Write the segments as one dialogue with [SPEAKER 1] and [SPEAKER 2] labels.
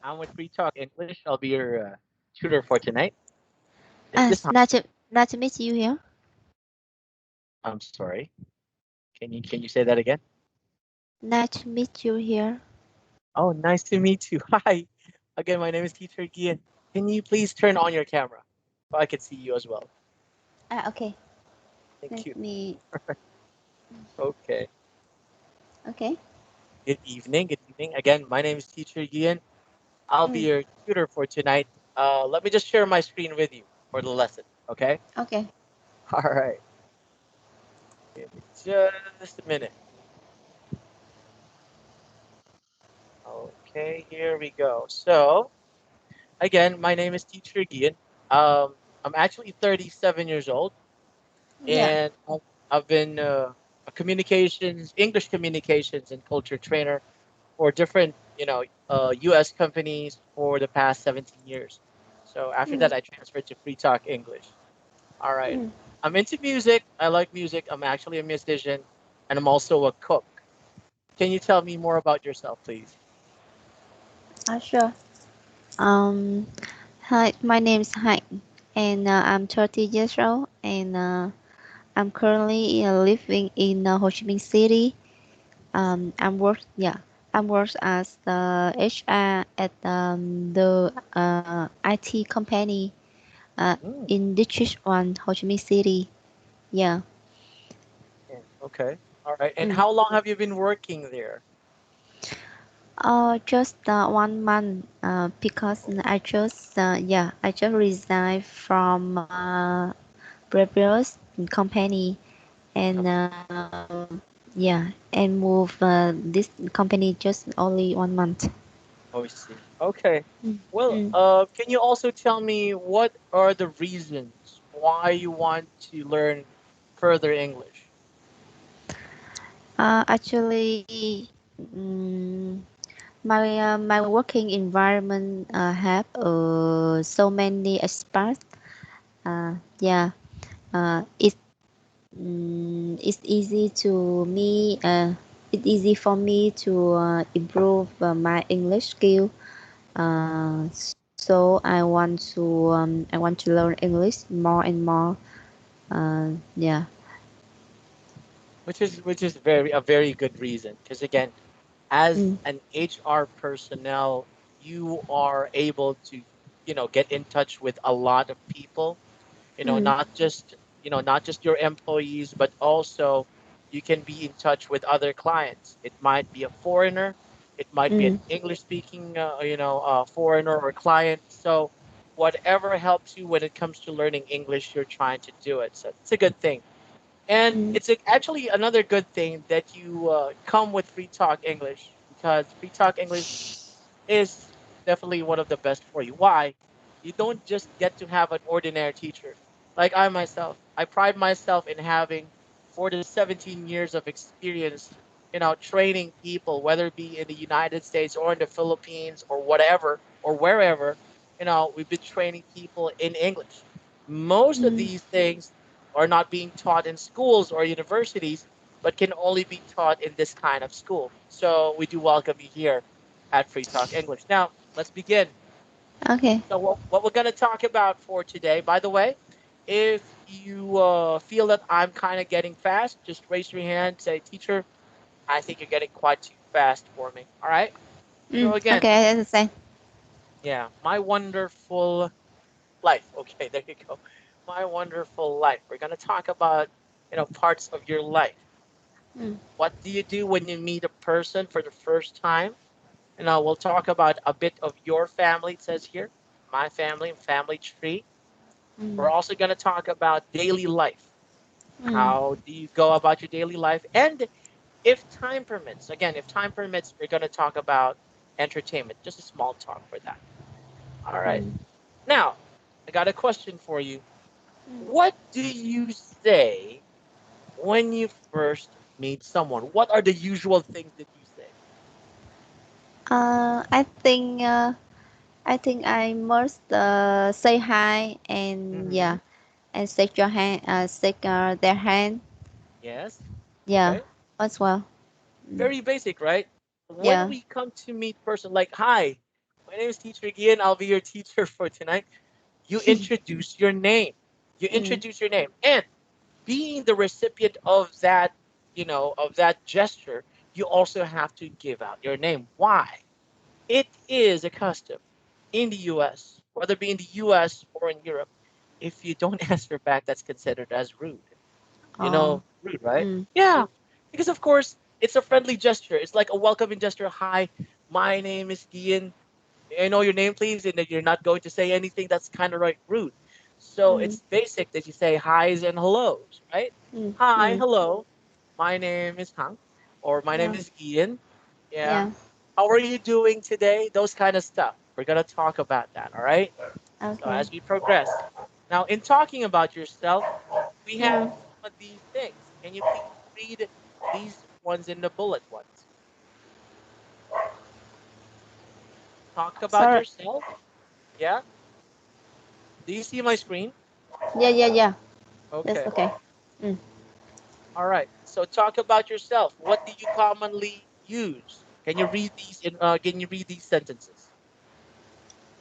[SPEAKER 1] I'm with Free Talk English. I'll be your tutor for tonight. Is
[SPEAKER 2] Ah,
[SPEAKER 1] this on?
[SPEAKER 2] nice to meet you here.
[SPEAKER 1] I'm sorry. Can you say that again?
[SPEAKER 2] Nice to meet you here.
[SPEAKER 1] Oh, nice to meet you. Hi. Again, my name is Teacher Gian. Can you please turn on your camera so I can see you as well?
[SPEAKER 2] Ah, okay.
[SPEAKER 1] Thank
[SPEAKER 2] Let
[SPEAKER 1] you.
[SPEAKER 2] me.
[SPEAKER 1] Okay.
[SPEAKER 2] Okay.
[SPEAKER 1] Good evening. Good evening. Again, my name is Teacher Gian. I'll be
[SPEAKER 2] Mm,
[SPEAKER 1] your tutor for tonight. Let me just share my screen with you for the lesson. Okay.
[SPEAKER 2] okay.
[SPEAKER 1] All right. Give me just a minute. Okay, here we go. So, again, my name is Teacher Gian. I'm actually 37 years old,
[SPEAKER 2] Yeah.
[SPEAKER 1] and I've been a English communications and culture trainer for different, U.S. companies for the past 17 years. So after
[SPEAKER 2] Mm,
[SPEAKER 1] that, I transferred to Free Talk English. All right.
[SPEAKER 2] mm.
[SPEAKER 1] I'm into music. I like music. I'm actually a musician, and I'm also a cook. Can you tell me more about yourself, please?
[SPEAKER 2] Sure. Um, Hi, my name is Hạnh, and I'm 30 years old, and I'm currently living in Ho Chi Minh City. I'm work as the HR at the IT company
[SPEAKER 1] Mm,
[SPEAKER 2] in District 1, Ho Chi Minh City. Yeah.
[SPEAKER 1] yeah, okay. All right. And
[SPEAKER 2] Mm.
[SPEAKER 1] how long have you been working there?
[SPEAKER 2] Just 1 month because I just resigned from previous company and
[SPEAKER 1] Okay.
[SPEAKER 2] and move this company just only 1 month.
[SPEAKER 1] Oh, I see. Okay.
[SPEAKER 2] Mm.
[SPEAKER 1] Well,
[SPEAKER 2] Mm.
[SPEAKER 1] can you also tell me what are the reasons why you want to learn further English?
[SPEAKER 2] Actually, mm, my working environment have so many aspects. Yeah, it it's easy to me. It's easy for me to improve my English skill. So I want to learn English more and more. Yeah.
[SPEAKER 1] Which is very a very good reason because again, as
[SPEAKER 2] Mm,
[SPEAKER 1] an HR personnel, you are able to, get in touch with a lot of people,
[SPEAKER 2] mm,
[SPEAKER 1] not just your employees, but also you can be in touch with other clients. It might be a foreigner, it might be an
[SPEAKER 2] mm,
[SPEAKER 1] English speaking, foreigner or client. So whatever helps you when it comes to learning English, you're trying to do it. So it's a good thing. And
[SPEAKER 2] mm,
[SPEAKER 1] it's actually another good thing that you come with Free Talk English because Free Talk English is definitely one of the best for you. Why? You don't just get to have an ordinary teacher. Like I myself, I pride myself in having for the 17 years of experience, training people, whether it be in the United States or in the Philippines or whatever or wherever, we've been training people in English. Most of
[SPEAKER 2] mm.
[SPEAKER 1] these things are not being taught in schools or universities, but can only be taught in this kind of school. So we do welcome you here at Free Talk English. Now, let's begin.
[SPEAKER 2] Okay.
[SPEAKER 1] So, what we're going to talk about for today, by the way, if you feel that I'm kind of getting fast, just raise your hand, say, Teacher, I think you're getting quite too fast for me. All right. So, again,
[SPEAKER 2] Okay, I understand.
[SPEAKER 1] yeah, my wonderful life. Okay, there you go. My wonderful life. We're going to talk about, parts of your life.
[SPEAKER 2] Mm,
[SPEAKER 1] What do you do when you meet a person for the first time? We'll talk about a bit of your family, it says here, my family, family tree.
[SPEAKER 2] mm,
[SPEAKER 1] We're also going to talk about daily life.
[SPEAKER 2] mm,
[SPEAKER 1] How do you go about your daily life? And if time permits, again, if time permits, we're going to talk about entertainment, just a small talk for that. All right.
[SPEAKER 2] mm,
[SPEAKER 1] Now, I got a question for you.
[SPEAKER 2] mm.
[SPEAKER 1] What do you say when you first meet someone? What are the usual things that you say?
[SPEAKER 2] Uh, I think uh, I think I must say hi and
[SPEAKER 1] Hmm.
[SPEAKER 2] and shake their hand.
[SPEAKER 1] Yes.
[SPEAKER 2] Yeah,
[SPEAKER 1] Okay.
[SPEAKER 2] as well. Mm,
[SPEAKER 1] Very basic, right? When
[SPEAKER 2] yeah.
[SPEAKER 1] we come to meet person, like, hi, my name is Teacher Gian. I'll be your teacher for tonight. You introduce your name. You
[SPEAKER 2] Mm.
[SPEAKER 1] introduce your name. And being the recipient of that, of that gesture, you also have to give out your name. Why? It is a custom in the US, whether it be in the US or in Europe. If you don't answer back, that's considered as rude.
[SPEAKER 2] Oh.
[SPEAKER 1] Rude, right?
[SPEAKER 2] Mm.
[SPEAKER 1] Yeah, because of course it's a friendly gesture. It's like a welcoming gesture. Hi, my name is Gian. May I know your name, please? And then you're not going to say anything that's kind of like rude. So
[SPEAKER 2] Mm.
[SPEAKER 1] it's basic that you say hi's and hellos, right?
[SPEAKER 2] Mm.
[SPEAKER 1] Hi,
[SPEAKER 2] Mm.
[SPEAKER 1] hello. My name is Hank, or my name
[SPEAKER 2] Yeah.
[SPEAKER 1] is Ian. Yeah.
[SPEAKER 2] Yeah.
[SPEAKER 1] How are you doing today? Those kind of stuff. We're gonna talk about that. All right. So
[SPEAKER 2] Okay.
[SPEAKER 1] as we progress, now in talking about yourself, we have
[SPEAKER 2] Mm.
[SPEAKER 1] some of these things. Can you please read these ones in the bullet ones? Talk about
[SPEAKER 2] Sorry.
[SPEAKER 1] yourself. Yeah. Do you see my screen?
[SPEAKER 2] Yeah, yeah, yeah. That's
[SPEAKER 1] Okay.
[SPEAKER 2] okay. Mm.
[SPEAKER 1] All right. So talk about yourself. What do you commonly use? Can you read these can you read these sentences?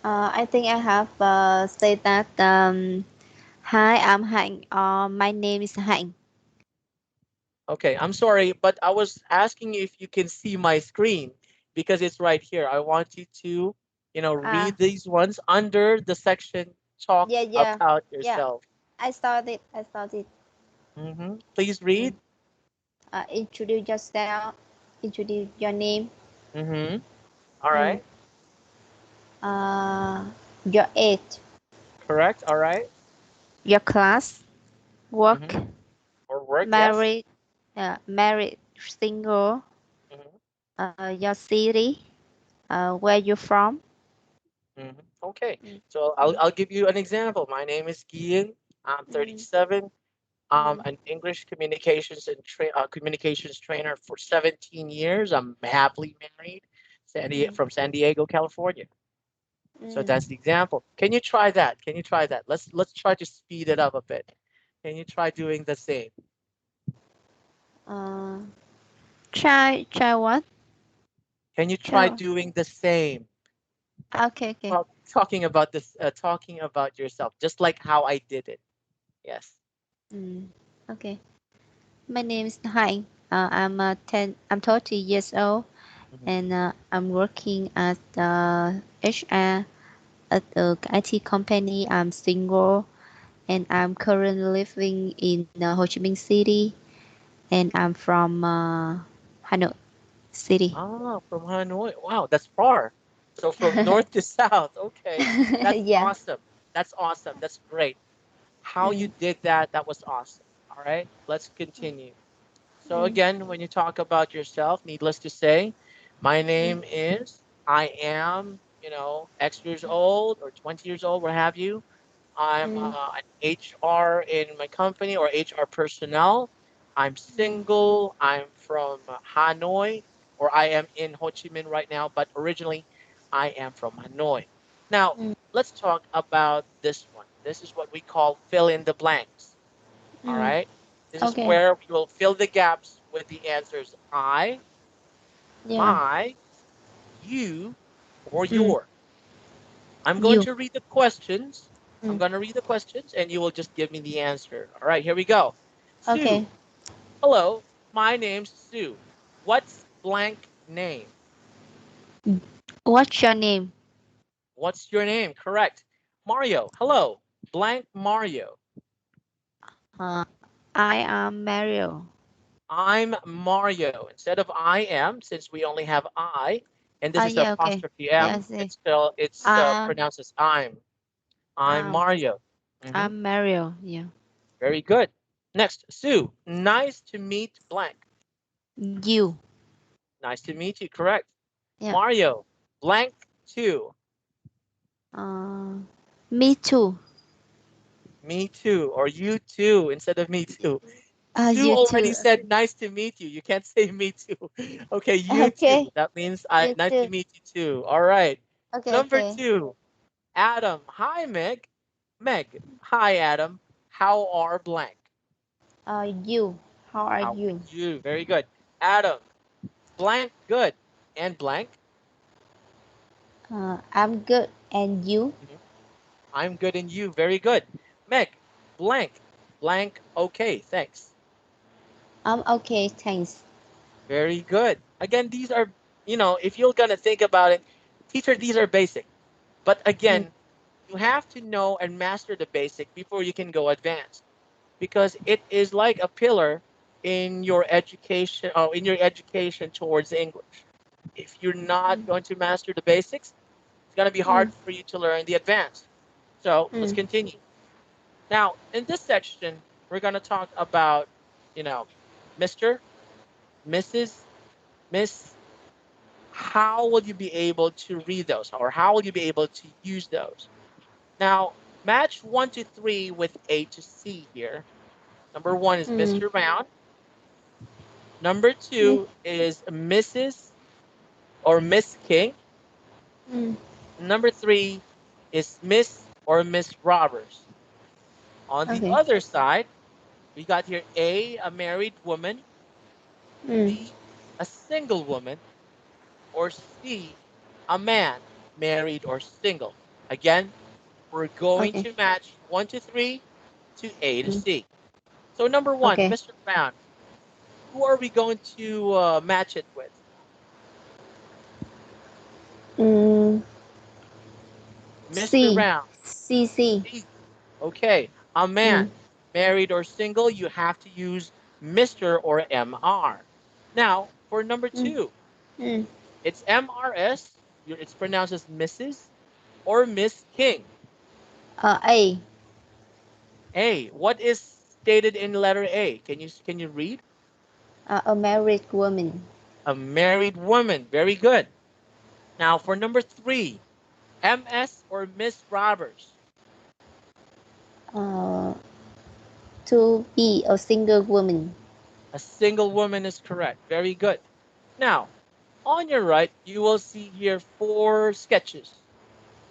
[SPEAKER 2] I think I have said that. Hi, I'm Hạnh. My name is Hạnh.
[SPEAKER 1] Okay, I'm sorry, but I was asking you if you can see my screen because it's right here. I want you to,
[SPEAKER 2] Ah,
[SPEAKER 1] read these ones under the section talk
[SPEAKER 2] yeah, yeah,
[SPEAKER 1] about
[SPEAKER 2] yeah.
[SPEAKER 1] yourself.
[SPEAKER 2] I started. I started.
[SPEAKER 1] Please
[SPEAKER 2] Mm.
[SPEAKER 1] read.
[SPEAKER 2] Introduce yourself. Introduce your name.
[SPEAKER 1] Mm-hmm. All
[SPEAKER 2] Mm.
[SPEAKER 1] right.
[SPEAKER 2] Uh, your age.
[SPEAKER 1] Correct. All right.
[SPEAKER 2] Your class. Work.
[SPEAKER 1] Mm-hmm. Or work, yes.
[SPEAKER 2] Married. Married. Single.
[SPEAKER 1] Mm-hmm.
[SPEAKER 2] Your city. Where you from.
[SPEAKER 1] Mm-hmm. Okay.
[SPEAKER 2] Mm.
[SPEAKER 1] So
[SPEAKER 2] Mm.
[SPEAKER 1] I'll give you an example. My name is Gian. I'm
[SPEAKER 2] Mm.
[SPEAKER 1] 37.
[SPEAKER 2] Mm.
[SPEAKER 1] An English communications trainer for 17 years. I'm happily married,
[SPEAKER 2] Mm.
[SPEAKER 1] from San Diego, California. So
[SPEAKER 2] Mm.
[SPEAKER 1] that's the example. Can you try that? Can you try that? Let's try to speed it up a bit. Can you try doing the same?
[SPEAKER 2] Uh, try what?
[SPEAKER 1] Can you
[SPEAKER 2] Try
[SPEAKER 1] try
[SPEAKER 2] what?
[SPEAKER 1] doing the same?
[SPEAKER 2] Okay, okay.
[SPEAKER 1] Talking about this, talking about yourself, just like how I did it. Yes.
[SPEAKER 2] Mm. Okay. My name is Hạnh. I'm 30 years old,
[SPEAKER 1] Mhm.
[SPEAKER 2] and I'm working as the HR at the IT company. I'm single, and I'm currently living in Ho Chi Minh City, and I'm from Hanoi City.
[SPEAKER 1] From Hanoi. Wow, that's far. So from north to south. Okay. That's
[SPEAKER 2] Yeah.
[SPEAKER 1] awesome. That's awesome. That's great. How you
[SPEAKER 2] Mm.
[SPEAKER 1] did that, that was awesome. All right. Let's continue. So
[SPEAKER 2] Mm.
[SPEAKER 1] again, when you talk about yourself, needless to say, my
[SPEAKER 2] Mm.
[SPEAKER 1] name is, I am, X years old or 20 years old, what have you. I'm
[SPEAKER 2] Mm.
[SPEAKER 1] an HR in my company or HR personnel. I'm
[SPEAKER 2] Mm.
[SPEAKER 1] single. I'm from Hanoi, or I am in Ho Chi Minh right now, but originally I am from Hanoi. Now,
[SPEAKER 2] Mm.
[SPEAKER 1] let's talk about this one. This is what we call fill in the blanks. All
[SPEAKER 2] Mm.
[SPEAKER 1] right. This is
[SPEAKER 2] Okay.
[SPEAKER 1] where we will fill the gaps with the answers I,
[SPEAKER 2] Yeah.
[SPEAKER 1] my, you, or
[SPEAKER 2] Mm.
[SPEAKER 1] your. I'm going
[SPEAKER 2] You.
[SPEAKER 1] to read the questions. I'm
[SPEAKER 2] Mm.
[SPEAKER 1] going to read the questions and you will just give me the answer. All right, here we go.
[SPEAKER 2] Okay.
[SPEAKER 1] Sue. Hello, my name's Sue. What's blank name?
[SPEAKER 2] What's your name?
[SPEAKER 1] What's your name? Correct. Mario. Hello, blank Mario.
[SPEAKER 2] Uh, I am Mario.
[SPEAKER 1] I'm Mario. Instead of I am, since we only have I, and this is
[SPEAKER 2] Yeah, okay.
[SPEAKER 1] apostrophe
[SPEAKER 2] Yeah, I
[SPEAKER 1] M,
[SPEAKER 2] see.
[SPEAKER 1] it's
[SPEAKER 2] Uh,
[SPEAKER 1] pronounced as I'm. I'm
[SPEAKER 2] um,
[SPEAKER 1] Mario. Hmm.
[SPEAKER 2] I'm Mario. Yeah.
[SPEAKER 1] Very good. Next, Sue. Nice to meet blank.
[SPEAKER 2] You.
[SPEAKER 1] Nice to meet you. Correct.
[SPEAKER 2] Yeah.
[SPEAKER 1] Mario. Blank two.
[SPEAKER 2] Uh, me too.
[SPEAKER 1] Me too. Or you too instead of me too. Sue
[SPEAKER 2] You
[SPEAKER 1] already
[SPEAKER 2] too.
[SPEAKER 1] said nice to meet you. You can't say me too. Okay, you too.
[SPEAKER 2] Okay.
[SPEAKER 1] That means I
[SPEAKER 2] You
[SPEAKER 1] nice to
[SPEAKER 2] too.
[SPEAKER 1] meet you too. All right.
[SPEAKER 2] Okay,
[SPEAKER 1] Number
[SPEAKER 2] okay.
[SPEAKER 1] two, Adam. Hi, Meg. Meg. Hi, Adam. How are blank?
[SPEAKER 2] You. How are
[SPEAKER 1] How are
[SPEAKER 2] you?
[SPEAKER 1] you? Very good. Adam. Blank. Good. And blank.
[SPEAKER 2] I'm good. And you?
[SPEAKER 1] Mhm. I'm good and you. Very good. Meg, blank, blank. Okay, thanks.
[SPEAKER 2] I'm okay, thanks.
[SPEAKER 1] Very good. Again, these are, if you're going to think about it, teacher, these are basic. But
[SPEAKER 2] Mm,
[SPEAKER 1] again, you have to know and master the basic before you can go advanced because it is like a pillar in your education towards English. If you're not
[SPEAKER 2] mm,
[SPEAKER 1] going to master the basics, it's going to be
[SPEAKER 2] mm,
[SPEAKER 1] hard for you to learn the advanced. So let's
[SPEAKER 2] mm,
[SPEAKER 1] continue. Now, in this section, we're going to talk about, you know, Mr., Mrs., Miss. How will you be able to read those or how will you be able to use those? Now, match 1 to 3 with A to C here. Number one is
[SPEAKER 2] mm,
[SPEAKER 1] Mr. Round. Number
[SPEAKER 2] mm,
[SPEAKER 1] two is Mrs. or Miss King.
[SPEAKER 2] mm.
[SPEAKER 1] Number three is Miss or Miss Roberts. On the
[SPEAKER 2] Okay.
[SPEAKER 1] other side, we got here A married woman,
[SPEAKER 2] Mm,
[SPEAKER 1] B, a single woman, or C, a man, married or single. Again, we're going
[SPEAKER 2] okay.
[SPEAKER 1] to match 1 to 3 to A to
[SPEAKER 2] Mm,
[SPEAKER 1] C. So, number one,
[SPEAKER 2] okay.
[SPEAKER 1] Mr. Brown, who are we going to match it with?
[SPEAKER 2] Mm,
[SPEAKER 1] Mr.
[SPEAKER 2] C.
[SPEAKER 1] Brown,
[SPEAKER 2] C. C.
[SPEAKER 1] C. Okay, a
[SPEAKER 2] Mm,
[SPEAKER 1] man, married or single, you have to use Mr. or MR. Now, for number
[SPEAKER 2] mm,
[SPEAKER 1] two,
[SPEAKER 2] mm.
[SPEAKER 1] it's MRS, it's pronounced as Mrs. or Miss King.
[SPEAKER 2] A.
[SPEAKER 1] A, what is stated in letter A? Can you read?
[SPEAKER 2] A married woman.
[SPEAKER 1] A married woman. Very good. Now for number three, MS or Miss Roberts.
[SPEAKER 2] Uh, to be a single woman.
[SPEAKER 1] A single woman is correct. Very good. Now, on your right, you will see here four sketches.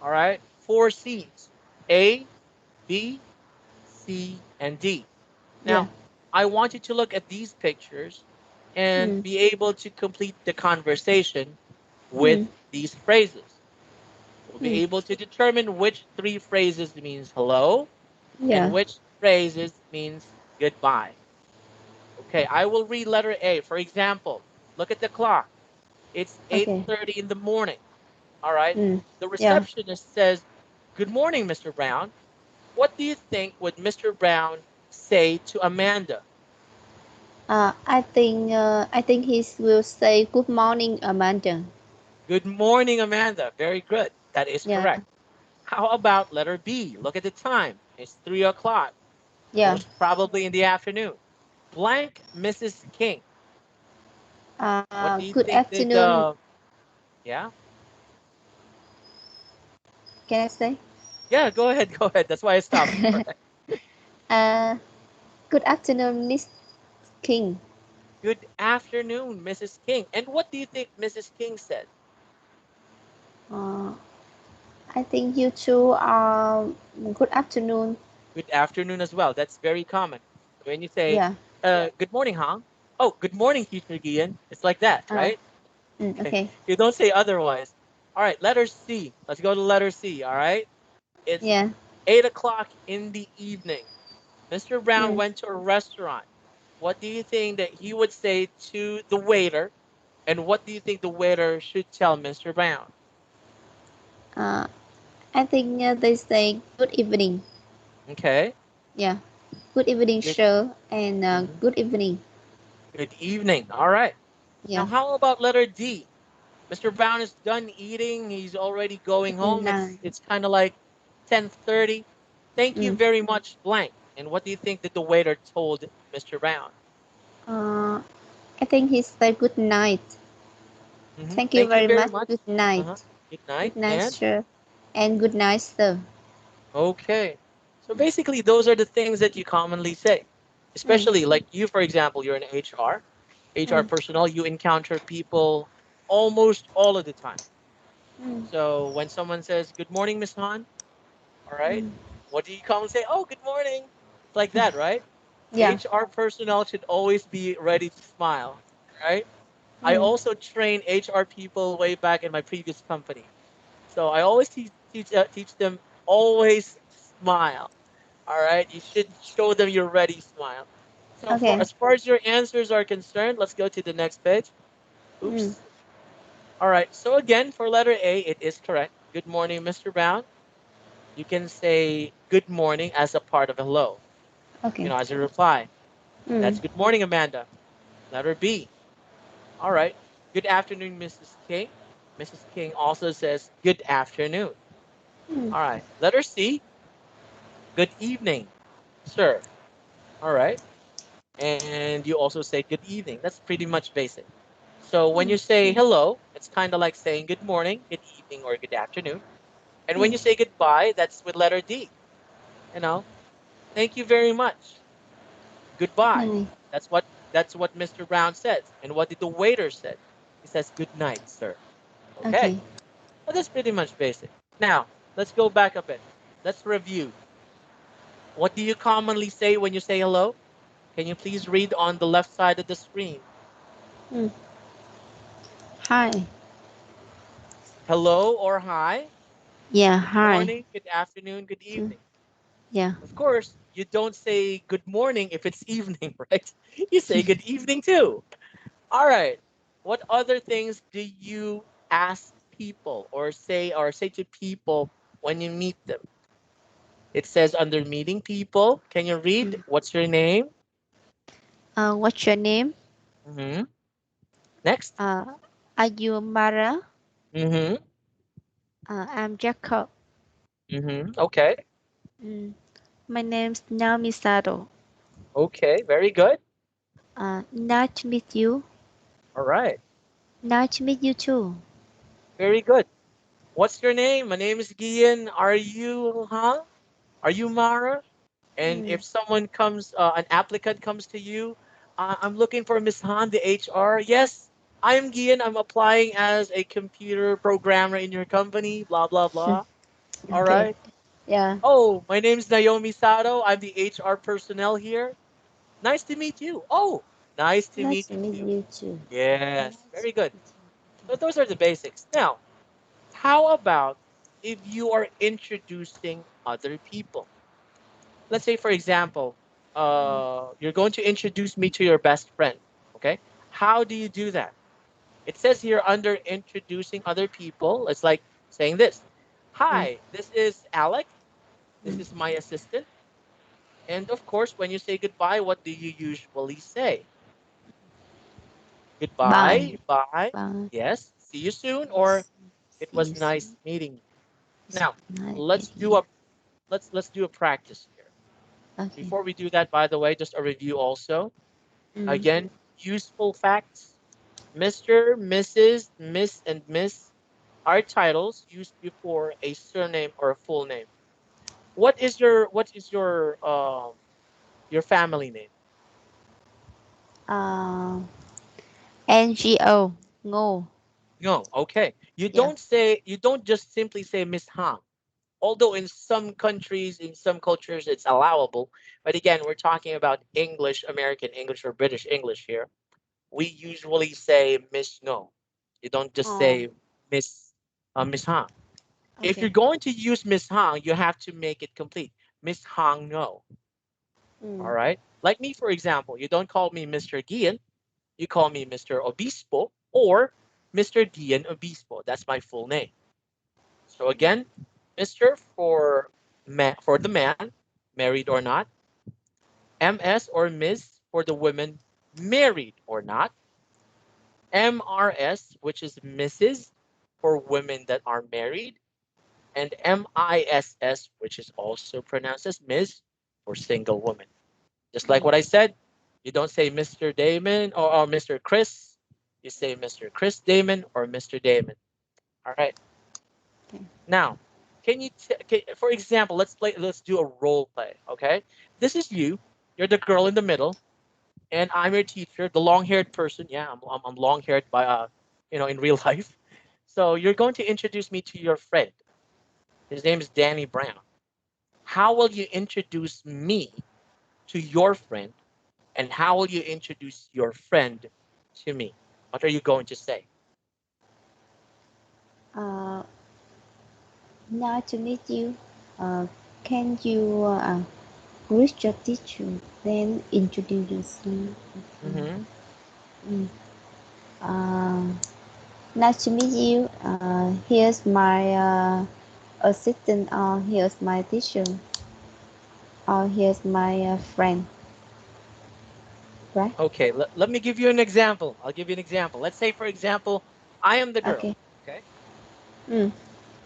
[SPEAKER 1] All right, four scenes: A, B, C, and D.
[SPEAKER 2] Yeah.
[SPEAKER 1] Now, I want you to look at these pictures and
[SPEAKER 2] Mm,
[SPEAKER 1] be able to complete the conversation with
[SPEAKER 2] mm,
[SPEAKER 1] these phrases. You'll be
[SPEAKER 2] mm.
[SPEAKER 1] able to determine which three phrases means hello and
[SPEAKER 2] Yeah.
[SPEAKER 1] which phrases means goodbye. Okay, I will read letter A. For example, look at the clock. It's
[SPEAKER 2] Okay.
[SPEAKER 1] 8:30 in the morning. All right.
[SPEAKER 2] Mm,
[SPEAKER 1] The
[SPEAKER 2] yeah.
[SPEAKER 1] receptionist says, "Good morning, Mr. Brown. What do you think would Mr. Brown say to Amanda?"
[SPEAKER 2] I think he will say good morning, Amanda.
[SPEAKER 1] Good morning, Amanda. Very good. That is
[SPEAKER 2] Yeah.
[SPEAKER 1] correct. How about letter B? Look at the time. It's 3 o'clock,
[SPEAKER 2] Yeah.
[SPEAKER 1] most probably in the afternoon. Blank Mrs. King. What do you
[SPEAKER 2] Good
[SPEAKER 1] think did
[SPEAKER 2] afternoon.
[SPEAKER 1] yeah?
[SPEAKER 2] Can I say?
[SPEAKER 1] Yeah, go ahead, go ahead. That's why I stopped. All right.
[SPEAKER 2] uh, Good afternoon, Miss King.
[SPEAKER 1] Good afternoon, Mrs. King. And what do you think Mrs. King said?
[SPEAKER 2] Uh, I think you too are good afternoon.
[SPEAKER 1] Good afternoon as well. That's very common. When you say,
[SPEAKER 2] Yeah.
[SPEAKER 1] good morning, Hong. Oh, good morning, teacher Gian. It's like that,
[SPEAKER 2] Uh,
[SPEAKER 1] right? Okay.
[SPEAKER 2] okay.
[SPEAKER 1] You don't say otherwise. All right, letter C. Let's go to letter C, all right? It's
[SPEAKER 2] Yeah.
[SPEAKER 1] 8 o'clock in the evening. Mr. Brown
[SPEAKER 2] Mm.
[SPEAKER 1] went to a restaurant. What do you think that he would say to the waiter? And what do you think the waiter should tell Mr. Brown?
[SPEAKER 2] Uh, I think they say good evening.
[SPEAKER 1] Okay.
[SPEAKER 2] Yeah. Good evening,
[SPEAKER 1] Good,
[SPEAKER 2] sir, and
[SPEAKER 1] mhm.
[SPEAKER 2] good evening.
[SPEAKER 1] Good evening. All right. Now,
[SPEAKER 2] Yeah.
[SPEAKER 1] how about letter D? Mr. Brown is done eating. He's already going
[SPEAKER 2] Good
[SPEAKER 1] home. It's
[SPEAKER 2] night.
[SPEAKER 1] it's kind of like 10:30. Thank you
[SPEAKER 2] Mm.
[SPEAKER 1] very much, blank. And what do you think that the waiter told Mr. Brown?
[SPEAKER 2] Uh, I think he said good night. Thank you
[SPEAKER 1] Thank you
[SPEAKER 2] very
[SPEAKER 1] very
[SPEAKER 2] much.
[SPEAKER 1] much.
[SPEAKER 2] Good night.
[SPEAKER 1] Uh-huh. Good night.
[SPEAKER 2] Good night,
[SPEAKER 1] And
[SPEAKER 2] sir. And good night, sir.
[SPEAKER 1] okay. So basically, those are the things that you commonly say,
[SPEAKER 2] Mm.
[SPEAKER 1] especially like you, for example, you're an HR
[SPEAKER 2] Mm.
[SPEAKER 1] personnel. You encounter people almost all of the time.
[SPEAKER 2] Mm.
[SPEAKER 1] So when someone says, "Good morning, Miss Han," all right,
[SPEAKER 2] Mm.
[SPEAKER 1] what do you commonly say? "Oh, good morning." It's like that, right?
[SPEAKER 2] Yeah.
[SPEAKER 1] HR personnel should always be ready to smile, right? I
[SPEAKER 2] Mm.
[SPEAKER 1] also train HR people way back in my previous company. So I always teach them always smile. All right, you should show them your ready smile. So for
[SPEAKER 2] Okay.
[SPEAKER 1] as far as your answers are concerned, let's go to the next page.
[SPEAKER 2] Mm.
[SPEAKER 1] Oops. All right. So again, for letter A, it is correct. Good morning, Mr. Brown. You can say good morning as a part of hello,
[SPEAKER 2] Okay.
[SPEAKER 1] as a reply.
[SPEAKER 2] Mm.
[SPEAKER 1] That's good morning, Amanda. Letter B. All right. Good afternoon, Mrs. King. Mrs. King also says good afternoon.
[SPEAKER 2] Mm.
[SPEAKER 1] All right. Letter C. Good evening, sir. All right. And you also say good evening. That's pretty much basic. So when you say
[SPEAKER 2] Mm.
[SPEAKER 1] hello, it's kind of like saying good morning, good evening, or good afternoon. And when
[SPEAKER 2] Mm.
[SPEAKER 1] you say goodbye, that's with letter D. You know, thank you very much. Goodbye.
[SPEAKER 2] Nice.
[SPEAKER 1] That's what Mr. Brown says. And what did the waiter said? He says good night, sir. Okay.
[SPEAKER 2] Okay.
[SPEAKER 1] Well, that's pretty much basic. Now, let's go back a bit. Let's review. What do you commonly say when you say hello? Can you please read on the left side of the screen?
[SPEAKER 2] Mm. Hi.
[SPEAKER 1] Hello or hi?
[SPEAKER 2] Yeah.
[SPEAKER 1] Good
[SPEAKER 2] Hi.
[SPEAKER 1] morning, good afternoon, good
[SPEAKER 2] Mm.
[SPEAKER 1] evening.
[SPEAKER 2] Yeah.
[SPEAKER 1] Of course, you don't say good morning if it's evening, right? You say good evening too. All right. What other things do you ask people or say to people when you meet them? It says under meeting people. Can you read
[SPEAKER 2] Mm.
[SPEAKER 1] what's your name?
[SPEAKER 2] What's your name?
[SPEAKER 1] Mm-hmm. Next.
[SPEAKER 2] Are you Mara?
[SPEAKER 1] Mm-hmm.
[SPEAKER 2] I'm Jacob.
[SPEAKER 1] Mm-hmm. Okay.
[SPEAKER 2] Mm. My name's Naomi Sato.
[SPEAKER 1] Okay. Very good.
[SPEAKER 2] Nice to meet you.
[SPEAKER 1] All right.
[SPEAKER 2] Nice to meet you too.
[SPEAKER 1] Very good. What's your name? My name is Gian. Are you, huh? Are you Mara? And
[SPEAKER 2] Mm.
[SPEAKER 1] if an applicant comes to you, I'm looking for Miss Han, the HR. Yes, I am Gian. I'm applying as a computer programmer in your company, blah, blah, blah. All
[SPEAKER 2] Okay.
[SPEAKER 1] right.
[SPEAKER 2] Yeah.
[SPEAKER 1] Oh, my name's Naomi Sato. I'm the HR personnel here. Nice to meet you. Oh, nice to
[SPEAKER 2] Nice
[SPEAKER 1] meet
[SPEAKER 2] to
[SPEAKER 1] you
[SPEAKER 2] meet
[SPEAKER 1] too.
[SPEAKER 2] you too.
[SPEAKER 1] Yes,
[SPEAKER 2] Nice
[SPEAKER 1] very
[SPEAKER 2] to
[SPEAKER 1] good.
[SPEAKER 2] meet you.
[SPEAKER 1] So those are the basics. Now, how about if you are introducing other people? Let's say, for example, you're going to introduce me to your best friend. Okay. How do you do that? It says here under introducing other people, it's like saying this.
[SPEAKER 2] Mm.
[SPEAKER 1] Hi, this is Alex. This
[SPEAKER 2] Mm.
[SPEAKER 1] is my assistant. And of course, when you say goodbye, what do you usually say?
[SPEAKER 2] Bye.
[SPEAKER 1] Goodbye, bye.
[SPEAKER 2] Bye.
[SPEAKER 1] Yes, see you soon, or it
[SPEAKER 2] See
[SPEAKER 1] was
[SPEAKER 2] you
[SPEAKER 1] nice
[SPEAKER 2] soon.
[SPEAKER 1] meeting you.
[SPEAKER 2] It's
[SPEAKER 1] Now,
[SPEAKER 2] nice
[SPEAKER 1] let's
[SPEAKER 2] meeting
[SPEAKER 1] do
[SPEAKER 2] you.
[SPEAKER 1] a let's do a practice here.
[SPEAKER 2] Okay.
[SPEAKER 1] Before we do that, by the way, just a review also.
[SPEAKER 2] Mm.
[SPEAKER 1] Again, useful facts. Mr., Mrs., Miss, and Miss are titles used before a surname or a full name. What is your family name?
[SPEAKER 2] Uh, NGO. Ngô.
[SPEAKER 1] No, okay. You
[SPEAKER 2] Yeah.
[SPEAKER 1] don't just simply say Miss Han. Although in some countries, in some cultures, it's allowable. But again, we're talking about English, American English, or British English here. We usually say Miss No. You don't just
[SPEAKER 2] Oh.
[SPEAKER 1] say Miss Han. If you're
[SPEAKER 2] Okay.
[SPEAKER 1] going to use Miss Hang, you have to make it complete. Miss Hang, no. All
[SPEAKER 2] Mm.
[SPEAKER 1] right. Like me, for example, you don't call me Mr. Gian. You call me Mr. Obispo or Mr. Gian Obispo. That's my full name. So again, Mr. for the man, married or not. MS or Miss for the women, married or not. MRS, which is Mrs. for women that are married, and MISS, which is also pronounced as Ms. for single woman. Just like
[SPEAKER 2] Mm.
[SPEAKER 1] what I said, you don't say Mr. Damon or Mr. Chris. You say Mr. Chris Damon or Mr. Damon. All right.
[SPEAKER 2] Okay.
[SPEAKER 1] Now, for example, let's do a role play. Okay. This is you. You're the girl in the middle, and I'm your teacher, the long-haired person. Yeah, I'm long-haired in real life. So you're going to introduce me to your friend. His name is Danny Brown. How will you introduce me to your friend? And how will you introduce your friend to me? What are you going to say?
[SPEAKER 2] Uh, Nice to meet you. Can you greet your teacher, then introduce yourself? Okay.
[SPEAKER 1] Mm-hmm.
[SPEAKER 2] Mm. Nice to meet you. Here's my assistant, or here's my teacher, or here's my friend, right?
[SPEAKER 1] Okay, let me give you an example. I'll give you an example. Let's say, for example, I am the girl.
[SPEAKER 2] Okay.
[SPEAKER 1] Okay.
[SPEAKER 2] Mm.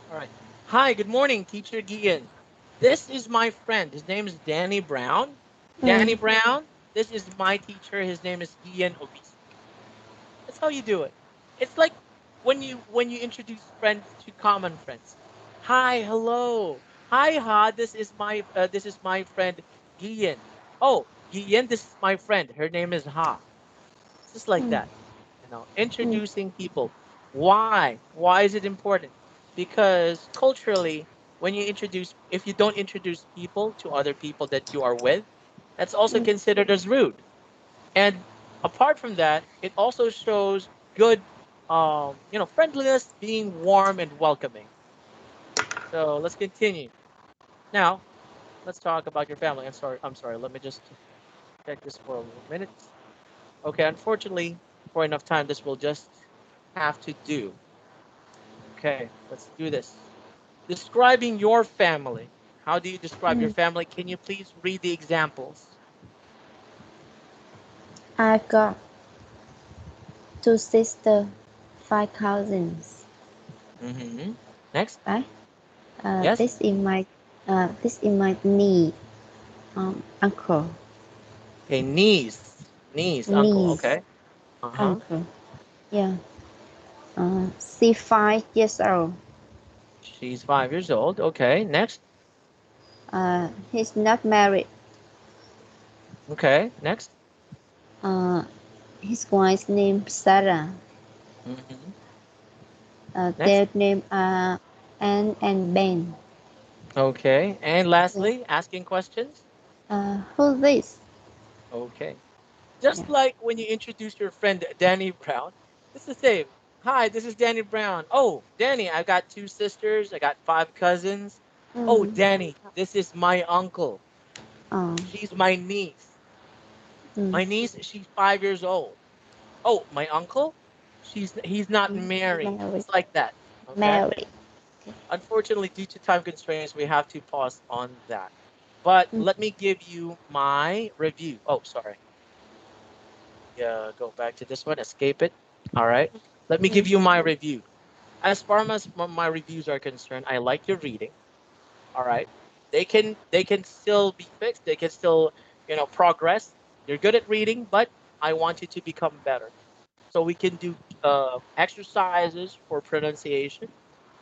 [SPEAKER 1] All right. Hi, good morning, teacher Gian. This is my friend. His name is Danny Brown. Danny
[SPEAKER 2] Mm.
[SPEAKER 1] Brown, this is my teacher. His name is Gian Obispo. That's how you do it. It's like when you introduce friends to common friends. Hi, hello. Hi, Ha. This is my friend Gian. Oh, Gian, this is my friend. Her name is Ha. It's just like
[SPEAKER 2] Mm.
[SPEAKER 1] that.
[SPEAKER 2] Mm.
[SPEAKER 1] Introducing people. Why? Why is it important? Because culturally, if you don't introduce people to other people that you are with, that's also
[SPEAKER 2] Mm.
[SPEAKER 1] considered as rude. And apart from that, it also shows good, friendliness, being warm and welcoming. So let's continue. Now, let's talk about your family. I'm sorry. Let me just check this for a minute. Okay, unfortunately, for enough time, this will just have to do. Okay, let's do this. Describing your family. How do you describe your
[SPEAKER 2] Mm.
[SPEAKER 1] family? Can you please read the examples?
[SPEAKER 2] I've got two sisters, five cousins,
[SPEAKER 1] Mm-hmm. Next.
[SPEAKER 2] right?
[SPEAKER 1] Yes.
[SPEAKER 2] This is my knee, uncle,
[SPEAKER 1] Okay, niece, uncle.
[SPEAKER 2] niece,
[SPEAKER 1] Okay. Uh-huh.
[SPEAKER 2] uncle. Yeah. She 5 years old.
[SPEAKER 1] She's 5 years old. Okay. Next.
[SPEAKER 2] He's not married.
[SPEAKER 1] Okay. Next.
[SPEAKER 2] Uh, his wife's name Sarah.
[SPEAKER 1] Mm-hmm.
[SPEAKER 2] Their
[SPEAKER 1] Next.
[SPEAKER 2] name are Anne and Ben.
[SPEAKER 1] Okay. And
[SPEAKER 2] Yeah.
[SPEAKER 1] lastly, asking questions.
[SPEAKER 2] Who's this?
[SPEAKER 1] Okay.
[SPEAKER 2] Yeah.
[SPEAKER 1] Just like when you introduce your friend Danny Brown, it's the same. Hi, this is Danny Brown. Oh, Danny, I've got two sisters. I got five cousins. Oh,
[SPEAKER 2] Mm.
[SPEAKER 1] Danny, this is my uncle.
[SPEAKER 2] Oh.
[SPEAKER 1] She's my niece.
[SPEAKER 2] Mm.
[SPEAKER 1] My niece, she's 5 years old. Oh, my uncle, he's not
[SPEAKER 2] Mm.
[SPEAKER 1] married.
[SPEAKER 2] Married.
[SPEAKER 1] It's like that. Okay.
[SPEAKER 2] Married. Okay.
[SPEAKER 1] Unfortunately, due to time constraints, we have to pause on that. But
[SPEAKER 2] Mm.
[SPEAKER 1] let me give you my review. Oh, sorry. Yeah, go back to this one, escape it. All right. Let me give
[SPEAKER 2] Mm.
[SPEAKER 1] you my review. As far as my reviews are concerned, I like your reading. All right. They can still be fixed. They can still, progress. You're good at reading, but I want you to become better. So we can do exercises for pronunciation.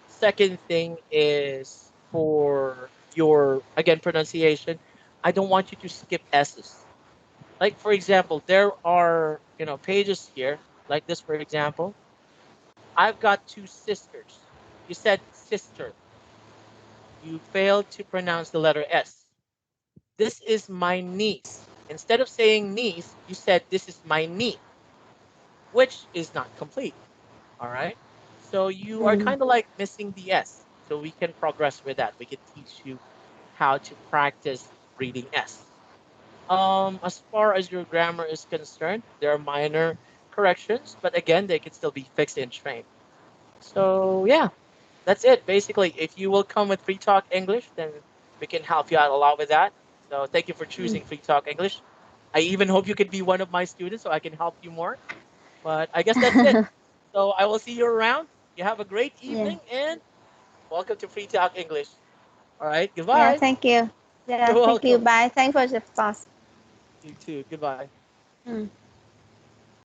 [SPEAKER 1] Second thing is for your again pronunciation. I don't want you to skip S's. Like for example, there are pages here like this. For example, I've got two sisters. You said sister. You failed to pronounce the letter S. This is my niece. Instead of saying niece, you said this is my niece, which is not complete. All right. So you are
[SPEAKER 2] Mm.
[SPEAKER 1] kind of like missing the S. So we can progress with that. We can teach you how to practice reading S. As far as your grammar is concerned, there are minor corrections, but again, they can still be fixed and trained. So yeah, that's it. Basically, if you will come with Free Talk English, then we can help you out a lot with that. So thank you for
[SPEAKER 2] Mm.
[SPEAKER 1] choosing Free Talk English. I even hope you could be one of my students so I can help you more. But I guess that's it. So I will see you around. You have a great
[SPEAKER 2] Yeah.
[SPEAKER 1] evening and welcome to Free Talk English. All right,
[SPEAKER 2] Yeah.
[SPEAKER 1] goodbye.
[SPEAKER 2] Thank you. Yeah.
[SPEAKER 1] You're
[SPEAKER 2] Thank you.
[SPEAKER 1] welcome.
[SPEAKER 2] Bye. Thanks for the boss.
[SPEAKER 1] You too. Goodbye.
[SPEAKER 2] Mm.